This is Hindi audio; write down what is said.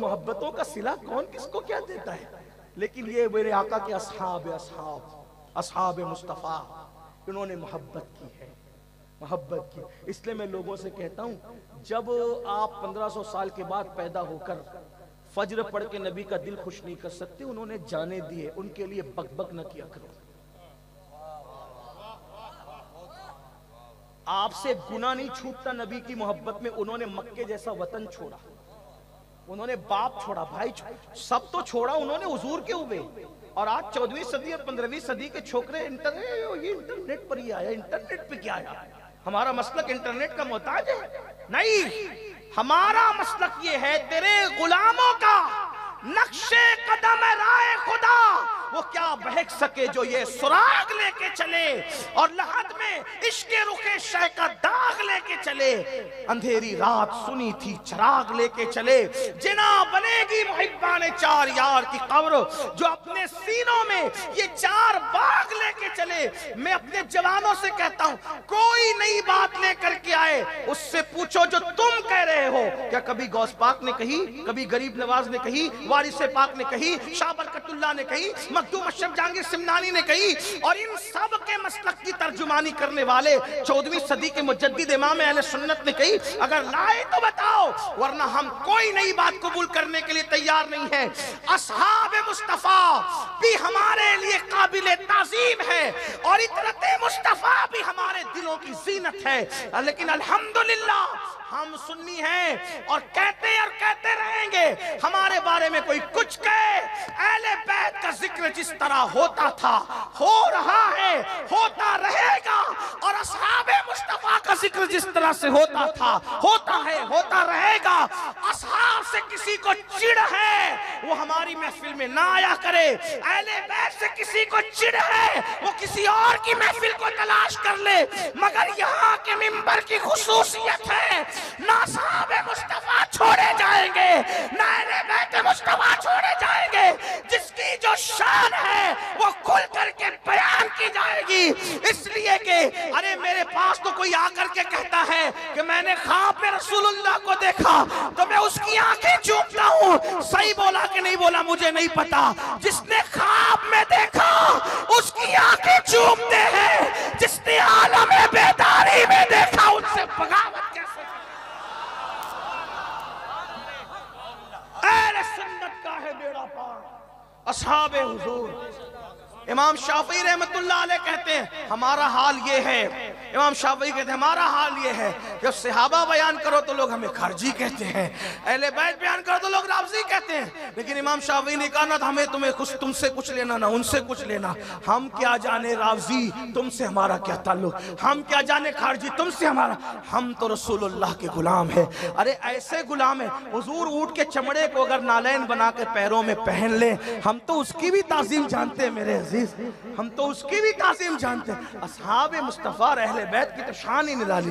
मोहब्बतों का सिला कौन किसको क्या देता है, लेकिन ये मेरे आका के असहाब मुस्तफ़ा, इन्होंने मोहब्बत की है, मोहब्बत की। इसलिए मैं लोगों से कहता हूं, जब आप 1500 साल के बाद पैदा होकर फज्र पढ़ के नबी का दिल खुश नहीं कर सकते, उन्होंने जाने दिए, उनके लिए बकबक न किया करो। आपसे गुनाह नहीं छूटता नबी की मोहब्बत में। उन्होंने मक्के जैसा वतन छोड़ा, उन्होंने बाप छोड़ा, भाई सब तो छोड़ा उन्होंने हुजूर के हुए। और आज 14वीं सदी और 15वीं सदी के छोकरे ये इंटरनेट पर ही आया, इंटरनेट पे क्या आया। हमारा मसलक इंटरनेट का मोहताज है नहीं, हमारा मसलक ये है तेरे गुलामों का नक्शे कदम राय खुदा, वो क्या बहक सके जो ये सुराग लेके चले, और लहद में इश्के रुखे शह का दाग लेके चले। अंधेरी रात सुनी थी चराग लेके चले, जिना बनेगी मुहिब्बाने चार यार की कब्र, जो अपने सीनों में ये चार बाग लेके चले। मैं अपने जवानों से कहता हूं, कोई नई बात लेकर के आए, उससे पूछो जो तुम कह रहे हो, क्या कभी गौस पाक ने कही, कभी गरीब नवाज ने कही, वारिसे पाक ने कही, शाह बरकतुल्लाह ने कही, मखदूम अशरफ जहांगीर सिमनानी ने कही। और इन सब के मसलक की तर्जुमानी करने वाले 14वीं सदी के मुजद्दिद इमाम अहले सुन्नत ने कही। अगर लाए तो बताओ, वरना हम कोई नई बात कबूल करने के लिए तैयार नहीं है। असहाब मुस्तफा भी हमारे लिए काबिले ताजीम है, और इतरत मुस्तफा भी हमारे दिलों की जीनत है। लेकिन अल्हम्दुलिल्लाह हम सुन्नी हैं और कहते रहेंगे। हमारे बारे में कोई कुछ कहे, अहले बैत का जिक्र जिस तरह होता था, हो रहा है, होता रहेगा, और असहाबे मुस्तफा का जिक्र जिस तरह से होता था, होता है, होता रहेगा। असहाब से किसी को चिढ़ है, वो हमारी महफिल में ना आया करे। अहले बैत से किसी को चिढ़ है, वो किसी और की महफिल को तलाश कर ले। मगर यहाँ के मिंबर की खुसूसियत है, ना साहबे मुस्तफा छोड़े जाएंगे, ना अहले बैत मुस्तफा छोड़े जाएंगे। जिसकी जो शान है वो खुल करके बयान की जाएगी। इसलिए कि अरे मेरे पास तो कोई आकर के कहता है कि मैंने ख्वाब में रसूलुल्लाह को देखा, तो मैं उसकी आंखें चूमता हूँ। सही बोला कि नहीं बोला मुझे नहीं पता। जिसने ख्वाब में देखा उसकी आंखें चूमते हैं, जिसने आलम बेदारी में देखा उससे बगावत कैसे। अहले सुन्नत का है बेड़ा पार, असहाबे हुजूर। इमाम शाफी रहमतुल्लाह अलैह कहते हैं हमारा हाल ये है, इमाम शाफी कहते हैं हमारा हाल ये है, जब सहाबा बयान करो तो लोग हमें खरजी कहते हैं, अहले बैत बयान करो तो लोग राफजी कहते हैं। लेकिन इमाम शाफी ने कहा ना हमें तुमसे कुछ लेना, ना उनसे कुछ लेना। हम क्या जाने राफजी तुमसे हमारा क्या ताल्लुक, हम क्या जाने खरजी तुमसे हमारा, हम तो रसूलुल्लाह के गुलाम है। अरे ऐसे गुलाम है, हुजूर ऊंट के चमड़े को अगर नालैन बना के पैरों में पहन ले, हम तो उसकी भी ताजीम जानते हैं मेरे अजीज, हम तो उसकी भी ताजीम जानते हैं। असहाबे मुस्तफा अहले बैत की तो शान ही निराली।